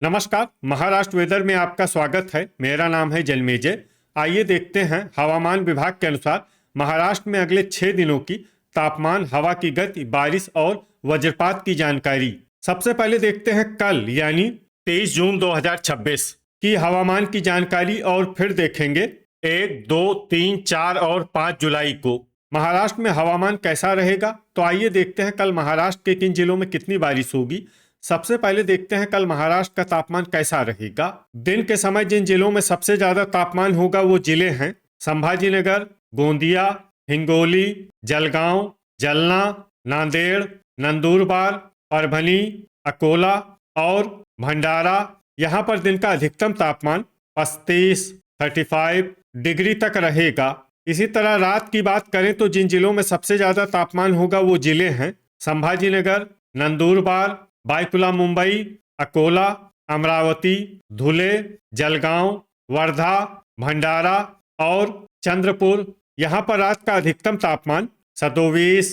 नमस्कार। महाराष्ट्र वेदर में आपका स्वागत है। मेरा नाम है जलमेजय। आइए देखते हैं हवामान विभाग के अनुसार महाराष्ट्र में अगले 6 दिनों की तापमान, हवा की गति, बारिश और वज्रपात की जानकारी। सबसे पहले देखते हैं कल यानी 23 जून 2026 की हवामान की जानकारी और फिर देखेंगे 1, 2, 3, 4 और 5 जुलाई को महाराष्ट्र में हवामान कैसा रहेगा। तो आइए देखते हैं कल महाराष्ट्र के किन जिलों में कितनी बारिश होगी। सबसे पहले देखते हैं कल महाराष्ट्र का तापमान कैसा रहेगा। दिन के समय जिन जिलों में सबसे ज्यादा तापमान होगा वो जिले हैं संभाजीनगर, गोंदिया, हिंगोली, जलगांव, जलना, नांदेड़, नंदुरबार, परभनी, अकोला और भंडारा। यहाँ पर दिन का अधिकतम तापमान 35 डिग्री तक रहेगा। इसी तरह रात की बात करें तो जिन जिलों में सबसे ज्यादा तापमान होगा वो जिले हैं संभाजीनगर, नंदुरबार, बायकुला मुंबई, अकोला, अमरावती, धुले, जलगांव, वर्धा, भंडारा और चंद्रपुर। यहाँ पर रात का अधिकतम तापमान 27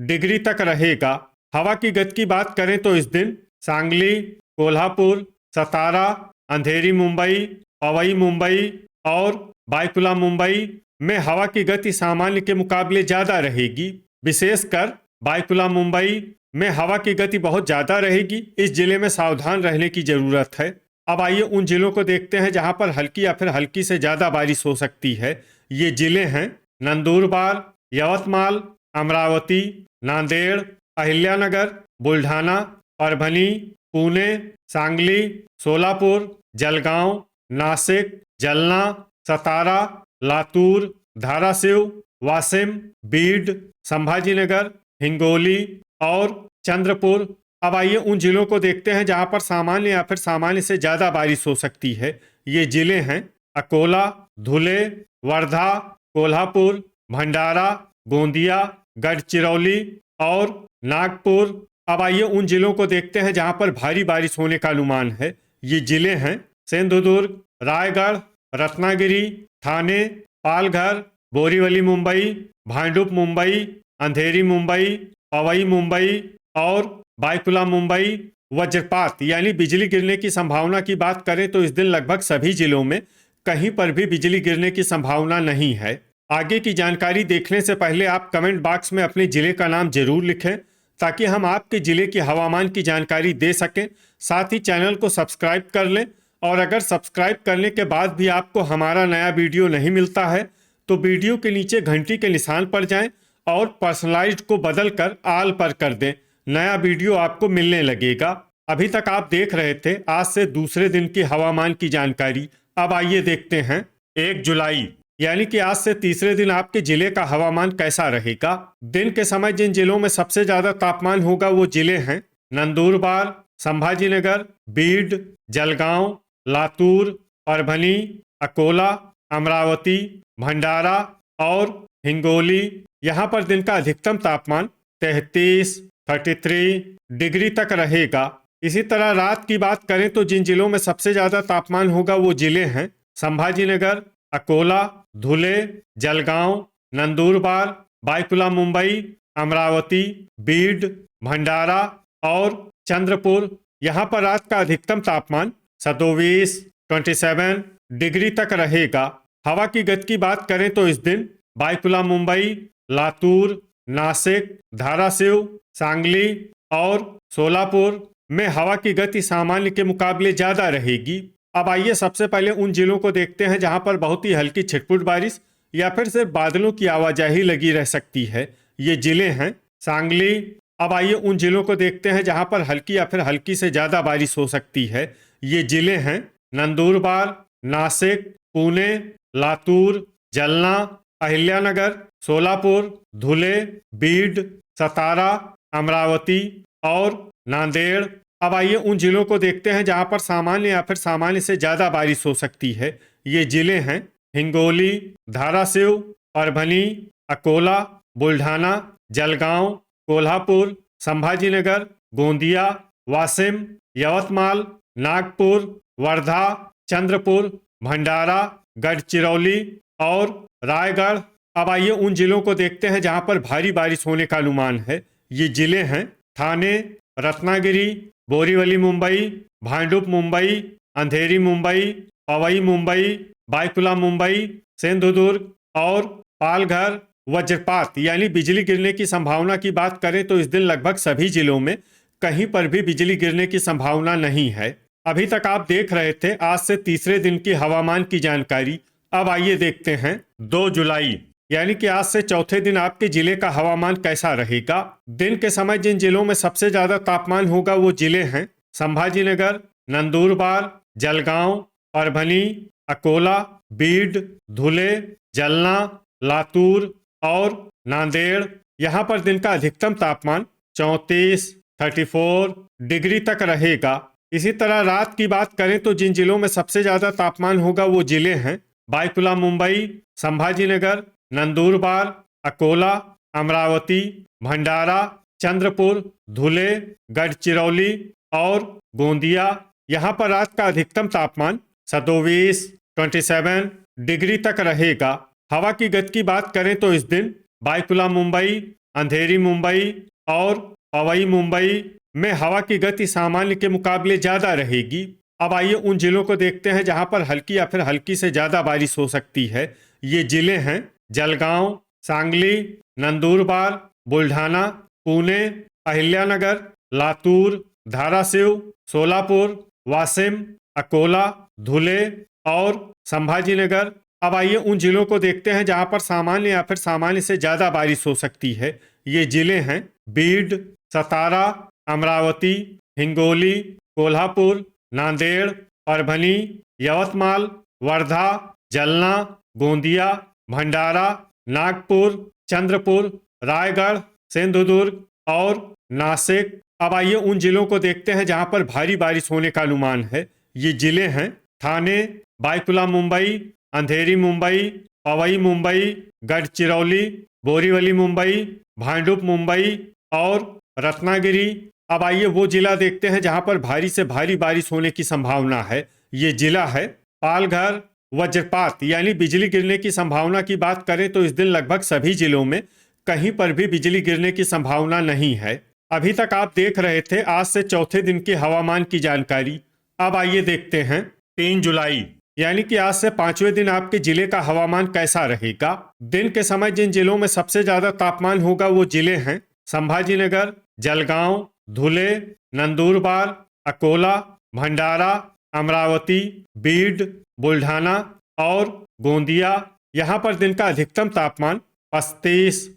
डिग्री तक रहेगा। हवा की गति की बात करें तो इस दिन सांगली, कोल्हापुर, सतारा, अंधेरी मुंबई, पवई मुंबई और बायकुला मुंबई में हवा की गति सामान्य के मुकाबले ज्यादा रहेगी। विशेषकर बायकुला मुंबई में हवा की गति बहुत ज्यादा रहेगी। इस जिले में सावधान रहने की जरूरत है। अब आइए उन जिलों को देखते हैं जहां पर हल्की या फिर हल्की से ज्यादा बारिश हो सकती है। ये जिले हैं नंदुरबार, यवतमाल, अमरावती, नांदेड़, अहिल्यानगर, बुल्ढाना, परभनी, पुणे, सांगली, सोलापुर, जलगांव, नासिक, जलना, सतारा, लातूर, धाराशिव, वाशिम, बीड, संभाजीनगर, हिंगोली और चंद्रपुर। अब आइए उन जिलों को देखते हैं जहां पर सामान्य या फिर सामान्य से ज्यादा बारिश हो सकती है। ये जिले हैं अकोला, धुले, वर्धा, कोल्हापुर, भंडारा, गोंदिया, गढ़चिरौली और नागपुर। अब आइए उन जिलों को देखते हैं जहां पर भारी बारिश होने का अनुमान है। ये जिले हैं सिंधुदुर्ग, रायगढ़, रत्नागिरी, ठाणे, पालघर, बोरीवली मुंबई, भांडुप मुंबई, अंधेरी मुंबई, पवई मुंबई और बायकुला मुंबई। वज्रपात यानी बिजली गिरने की संभावना की बात करें तो इस दिन लगभग सभी जिलों में कहीं पर भी बिजली गिरने की संभावना नहीं है। आगे की जानकारी देखने से पहले आप कमेंट बॉक्स में अपने जिले का नाम जरूर लिखें ताकि हम आपके जिले की हवामान की जानकारी दे सकें। साथ ही चैनल को सब्सक्राइब कर लें और अगर सब्सक्राइब करने के बाद भी आपको हमारा नया वीडियो नहीं मिलता है तो वीडियो के नीचे घंटी के निशान पर जाएं और पर्सनलाइज्ड को बदलकर आल पर कर दें। नया वीडियो आपको मिलने लगेगा। अभी तक आप देख रहे थे आज से दूसरे दिन की हवामान की जानकारी। अब आइए देखते हैं 1 जुलाई यानी कि आज से तीसरे दिन आपके जिले का हवामान कैसा रहेगा। दिन के समय जिन जिलों में सबसे ज्यादा तापमान होगा वो जिले हैं नंदुरबार, संभाजीनगर, बीड, जलगांव, लातूर, परभनी, अकोला, अमरावती, भंडारा और हिंगोली। यहाँ पर दिन का अधिकतम तापमान 33 डिग्री तक रहेगा। इसी तरह रात की बात करें तो जिन जिलों में सबसे ज्यादा तापमान होगा वो जिले हैं संभाजीनगर, अकोला, धुले, जलगांव, नंदुरबार, बायकुला मुंबई, अमरावती, बीड, भंडारा और चंद्रपुर। यहाँ पर रात का अधिकतम तापमान 27 डिग्री तक रहेगा। हवा की गति की बात करें तो इस दिन बायकुला मुंबई, लातूर, नासिक, धाराशिव, सांगली और सोलापुर में हवा की गति सामान्य के मुकाबले ज्यादा रहेगी। अब आइए सबसे पहले उन जिलों को देखते हैं जहां पर बहुत ही हल्की छिटपुट बारिश या फिर सिर्फ बादलों की आवाजाही लगी रह सकती है। ये जिले हैं सांगली। अब आइए उन जिलों को देखते हैं जहां पर हल्की या फिर हल्की से ज्यादा बारिश हो सकती है। ये जिले हैं नंदुरबार, नासिक, पुणे, लातूर, जलना, अहिल्यानगर, सोलापुर, धुले, बीड, सतारा, अमरावती और नांदेड़। अब आइए उन जिलों को देखते हैं जहां पर सामान्य या फिर सामान्य से ज्यादा बारिश हो सकती है। ये जिले हैं हिंगोली, धाराशिव, परभनी, अकोला, बुल्ढाना, जलगांव, कोल्हापुर, संभाजीनगर, गोंदिया, वाशिम, यवतमाल, नागपुर, वर्धा, चंद्रपुर, भंडारा, गढ़चिरौली और रायगढ़। अब आइए उन जिलों को देखते हैं जहां पर भारी बारिश होने का अनुमान है। ये जिले हैं ठाणे, रत्नागिरी, बोरीवली मुंबई, भांडुप मुंबई, अंधेरी मुंबई, पवई मुंबई, बायकुला मुंबई, सिंधुदुर्ग और पालघर। वज्रपात यानी बिजली गिरने की संभावना की बात करें तो इस दिन लगभग सभी जिलों में कहीं पर भी बिजली गिरने की संभावना नहीं है। अभी तक आप देख रहे थे आज से तीसरे दिन की हवामान की जानकारी। अब आइए देखते हैं 2 जुलाई यानी कि आज से चौथे दिन आपके जिले का हवामान कैसा रहेगा। दिन के समय जिन जिलों में सबसे ज्यादा तापमान होगा वो जिले हैं संभाजीनगर, नंदुरबार, जलगांव, परभनी, अकोला, बीड, धुले, जलना, लातूर और नांदेड़। यहाँ पर दिन का अधिकतम तापमान 34 डिग्री तक रहेगा। इसी तरह रात की बात करें तो जिन जिलों में सबसे ज्यादा तापमान होगा वो जिले हैं बायकुला मुंबई, संभाजीनगर, नंदुरबार, अकोला, अमरावती, भंडारा, चंद्रपुर, धुले, गढ़चिरौली और गोंदिया। यहाँ पर रात का अधिकतम तापमान 27 डिग्री तक रहेगा। हवा की गति की बात करें तो इस दिन बायकुला मुंबई, अंधेरी मुंबई और पवई मुंबई में हवा की गति सामान्य के मुकाबले ज्यादा रहेगी। अब आइए उन जिलों को देखते हैं जहां पर हल्की या फिर हल्की से ज्यादा बारिश हो सकती है। ये जिले हैं जलगांव, सांगली, नंदुरबार, बुल्ढाना, पुणे, अहिल्यानगर, लातूर, धाराशिव, सोलापुर, वाशिम, अकोला, धुले और संभाजीनगर। अब आइए उन जिलों को देखते हैं जहां पर सामान्य या फिर सामान्य से ज्यादा बारिश हो सकती है। ये जिले हैं बीड, सतारा, अमरावती, हिंगोली, कोल्हापुर, नांदेड़, परभनी, यवतमाल, वर्धा, जलना, गोंदिया, भंडारा, नागपुर, चंद्रपुर, रायगढ़, सिंधुदुर्ग और नासिक। अब आइए उन जिलों को देखते हैं जहां पर भारी बारिश होने का अनुमान है। ये जिले हैं ठाणे, बायकुला मुंबई, अंधेरी मुंबई, पवई मुंबई, गढ़चिरौली, बोरीवली मुंबई, भांडुप मुंबई और रत्नागिरी। अब आइए वो जिला देखते हैं जहां पर भारी से भारी बारिश होने की संभावना है। ये जिला है पालघर। वज्रपात यानी बिजली गिरने की संभावना की बात करें तो इस दिन लगभग सभी जिलों में कहीं पर भी बिजली गिरने की संभावना नहीं है। अभी तक आप देख रहे थे आज से चौथे दिन की हवामान की जानकारी। अब आइए देखते हैं 3 जुलाई यानी कि आज से 5वें दिन आपके जिले का हवामान कैसा रहेगा। दिन के समय जिन जिलों में सबसे ज्यादा तापमान होगा वो जिले हैं संभाजीनगर, जलगांव, धुले, नंदुरबार, अकोला, भंडारा, अमरावती, बीड, बुल्ढाना और गोंदिया। यहाँ पर दिन का अधिकतम तापमान 35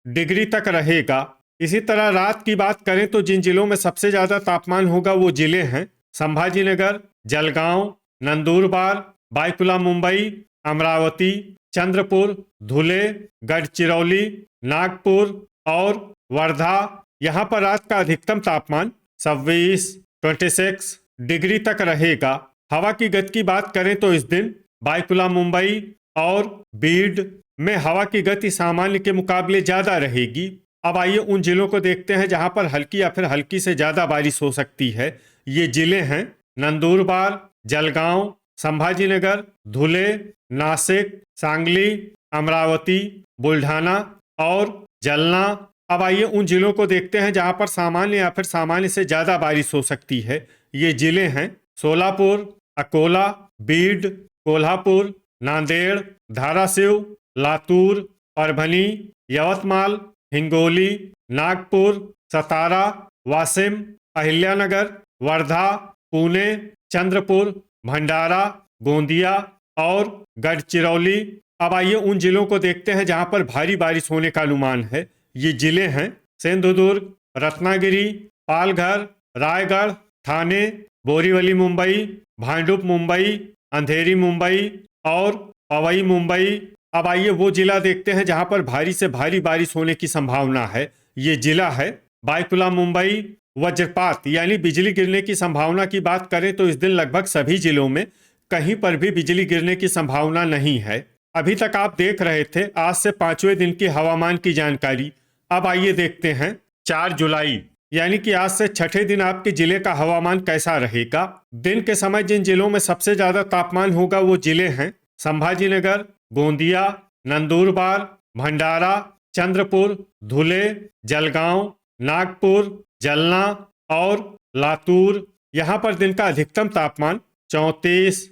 डिग्री तक रहेगा। इसी तरह रात की बात करें तो जिन जिलों में सबसे ज्यादा तापमान होगा वो जिले हैं संभाजीनगर, जलगांव, नंदुरबार, बायकुला मुंबई, अमरावती, चंद्रपुर, धुले, गढ़चिरौली, नागपुर और वर्धा। यहाँ पर रात का अधिकतम तापमान 26 डिग्री तक रहेगा। हवा की गति की बात करें तो इस दिन बायकुला मुंबई और बीड में हवा की गति सामान्य के मुकाबले ज्यादा रहेगी। अब आइए उन जिलों को देखते हैं जहां पर हल्की या फिर हल्की से ज्यादा बारिश हो सकती है। ये जिले हैं नंदुरबार, जलगांव, संभाजीनगर, धुले, नासिक, सांगली, अमरावती, बुल्ढाना और जलना। अब आइए उन जिलों को देखते हैं जहां पर सामान्य या फिर सामान्य से ज्यादा बारिश हो सकती है। ये जिले हैं सोलापुर, अकोला, बीड, कोल्हापुर, नांदेड़, धाराशिव, लातूर, परभनी, यवतमाल, हिंगोली, नागपुर, सतारा, वाशिम, अहिल्यानगर, वर्धा, पुणे, चंद्रपुर, भंडारा, गोंदिया और गढ़चिरौली। अब आइए उन जिलों को देखते हैं जहां पर भारी बारिश होने का अनुमान है। ये जिले हैं सिंधुदुर्ग, रत्नागिरी, पालघर, रायगढ़, ठाणे, बोरीवली मुंबई, भांडुप मुंबई, अंधेरी मुंबई और पवई मुंबई। अब आइए वो जिला देखते हैं जहां पर भारी से भारी बारिश होने की संभावना है। ये जिला है बायकुला मुंबई। वज्रपात यानी बिजली गिरने की संभावना की बात करें तो इस दिन लगभग सभी जिलों में कहीं पर भी बिजली गिरने की संभावना नहीं है। अभी तक आप देख रहे थे आज से 5वें दिन की हवामान की जानकारी। अब आइए देखते हैं 4 जुलाई यानी कि आज से छठे दिन आपके जिले का हवामान कैसा रहेगा। दिन के समय जिन जिलों में सबसे ज्यादा तापमान होगा वो जिले हैं संभाजीनगर, गोंदिया, नंदुरबार, भंडारा, चंद्रपुर, धुले, जलगांव, नागपुर, जलना और लातूर। यहाँ पर दिन का अधिकतम तापमान 34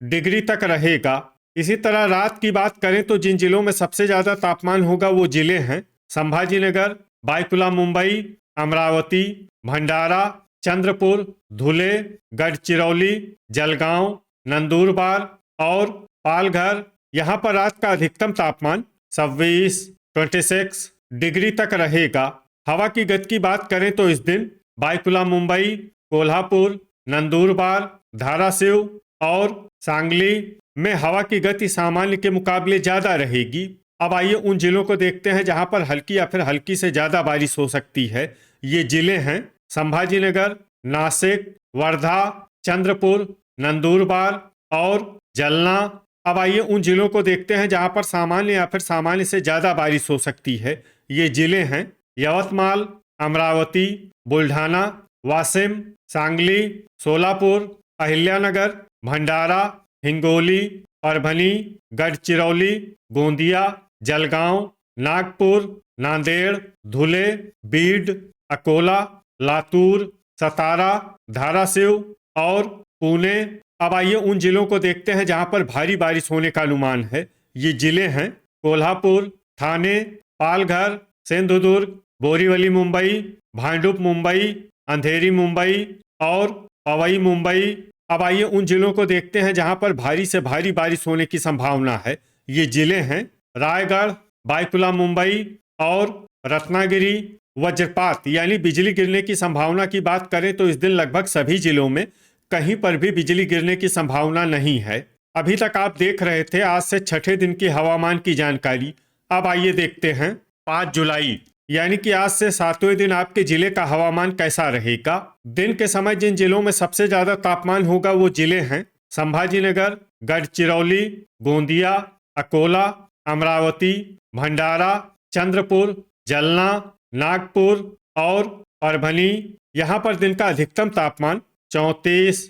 डिग्री तक रहेगा। इसी तरह रात की बात करें तो जिन जिलों में सबसे ज्यादा तापमान होगा वो जिले हैं संभाजीनगर, बायकुला मुंबई, अमरावती, भंडारा, चंद्रपुर, धुले, गढ़चिरौली, जलगांव, नंदुरबार और पालघर। यहाँ पर रात का अधिकतम तापमान 26 डिग्री तक रहेगा। हवा की गति की बात करें तो इस दिन बायकुला मुंबई, कोल्हापुर, नंदुरबार, धाराशिव और सांगली में हवा की गति सामान्य के मुकाबले ज्यादा रहेगी। अब आइए उन जिलों को देखते हैं जहां पर हल्की या फिर हल्की से ज्यादा बारिश हो सकती है। ये जिले हैं संभाजीनगर, नासिक, वर्धा, चंद्रपुर, नंदुरबार और जलना। अब आइए उन जिलों को देखते हैं जहां पर सामान्य या फिर सामान्य से ज्यादा बारिश हो सकती है। ये जिले हैं यवतमाल, अमरावती, बुल्ढाना, वाशिम, सांगली, सोलापुर, अहिल्यानगर, भंडारा, हिंगोली, परभनी, गढ़चिरौली, गोंदिया, जलगांव, नागपुर, नांदेड़, धुले, बीड, अकोला, लातूर, सतारा, धाराशिव और पुणे। अब आइए उन जिलों को देखते हैं जहां पर भारी बारिश होने का अनुमान है। ये जिले हैं कोल्हापुर, ठाणे, पालघर, सिंधुदुर्ग, बोरीवली मुंबई, भांडुप मुंबई, अंधेरी मुंबई और पवई मुंबई। अब आइए उन जिलों को देखते हैं जहां पर भारी से भारी बारिश होने की संभावना है। ये जिले हैं रायगढ़, बायकुला मुंबई और रत्नागिरी। वज्रपात यानी बिजली गिरने की संभावना की बात करें तो इस दिन लगभग सभी जिलों में कहीं पर भी बिजली गिरने की संभावना नहीं है। अभी तक आप देख रहे थे आज से छठे दिन की हवामान की जानकारी। अब आइए देखते हैं 5 जुलाई यानी कि आज से 7वें दिन आपके जिले का हवामान कैसा रहेगा। दिन के समय जिन जिलों में सबसे ज्यादा तापमान होगा वो जिले हैं संभाजीनगर, गढ़चिरौली, गोंदिया, अकोला, अमरावती, भंडारा, चंद्रपुर, जलना, नागपुर और परभनी। यहाँ पर दिन का अधिकतम तापमान 34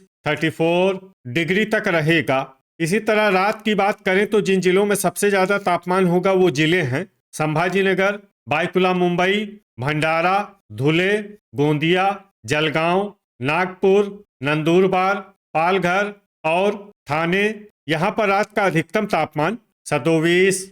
डिग्री तक रहेगा। इसी तरह रात की बात करें तो जिन जिलों में सबसे ज्यादा तापमान होगा वो जिले हैं संभाजीनगर, बायकुला मुंबई, भंडारा, धुले, गोंदिया, जलगांव, नागपुर, नंदुरबार, पालघर और ठाणे। यहाँ पर रात का अधिकतम तापमान 27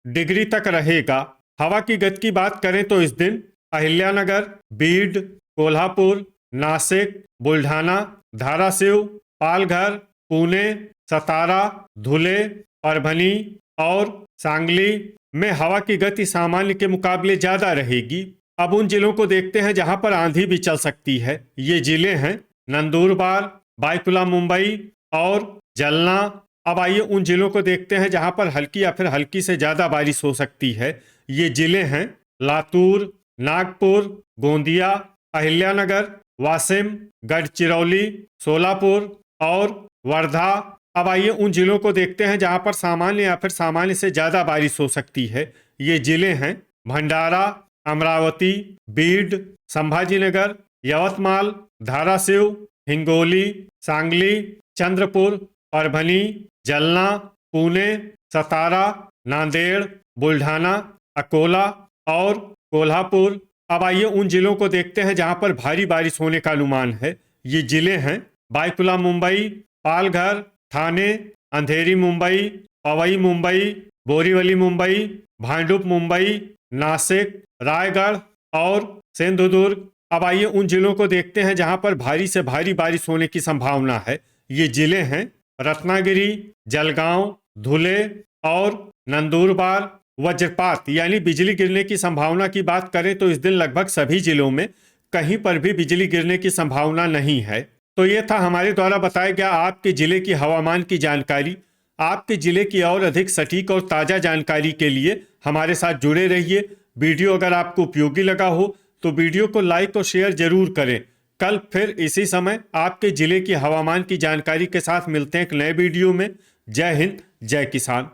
डिग्री तक रहेगा। हवा की गति की बात करें तो इस दिन अहिल्यानगर, बीड, कोल्हापुर, नासिक, बुल्ढाना, धाराशिव, पालघर, पुणे, सतारा, धुले, परभनी और सांगली में हवा की गति सामान्य के मुकाबले ज्यादा रहेगी। अब उन जिलों को देखते हैं जहां पर आंधी भी चल सकती है। ये जिले हैं नंदुरबार, बायकुला मुंबई और जलना। अब आइए उन जिलों को देखते हैं जहां पर हल्की या फिर हल्की से ज्यादा बारिश हो सकती है। ये जिले हैं लातूर, नागपुर, गोंदिया, अहिल्यानगर, वाशिम, गढ़चिरौली, सोलापुर और वर्धा। अब आइए उन जिलों को देखते हैं जहां पर सामान्य या फिर सामान्य से ज्यादा बारिश हो सकती है। ये जिले हैं भंडारा, अमरावती, बीड, संभाजीनगर, यवतमाल, धाराशिव, हिंगोली, सांगली, चंद्रपुर, परभनी, जलना, पुणे, सतारा, नांदेड़, बुल्ढाना, अकोला और कोल्हापुर। अब आइए उन जिलों को देखते हैं जहां पर भारी बारिश होने का अनुमान है। ये जिले हैं बायकुला मुंबई, पालघर, ठाणे, अंधेरी मुंबई, पवई मुंबई, बोरीवली मुंबई, भांडुप मुंबई, नासिक, रायगढ़ और सिंधुदुर्ग। अब आइए उन जिलों को देखते हैं जहां पर भारी से भारी बारिश होने की संभावना है। ये जिले हैं रत्नागिरी, जलगांव, धुले और नंदुरबार। वज्रपात यानी बिजली गिरने की संभावना की बात करें तो इस दिन लगभग सभी जिलों में कहीं पर भी बिजली गिरने की संभावना नहीं है। तो ये था हमारे द्वारा बताया गया आपके जिले की हवामान की जानकारी। आपके जिले की और अधिक सटीक और ताज़ा जानकारी के लिए हमारे साथ जुड़े रहिए। वीडियो अगर आपको उपयोगी लगा हो तो वीडियो को लाइक और शेयर जरूर करें। कल फिर इसी समय आपके जिले की हवामान की जानकारी के साथ मिलते हैं एक नए वीडियो में। जय हिंद, जय किसान।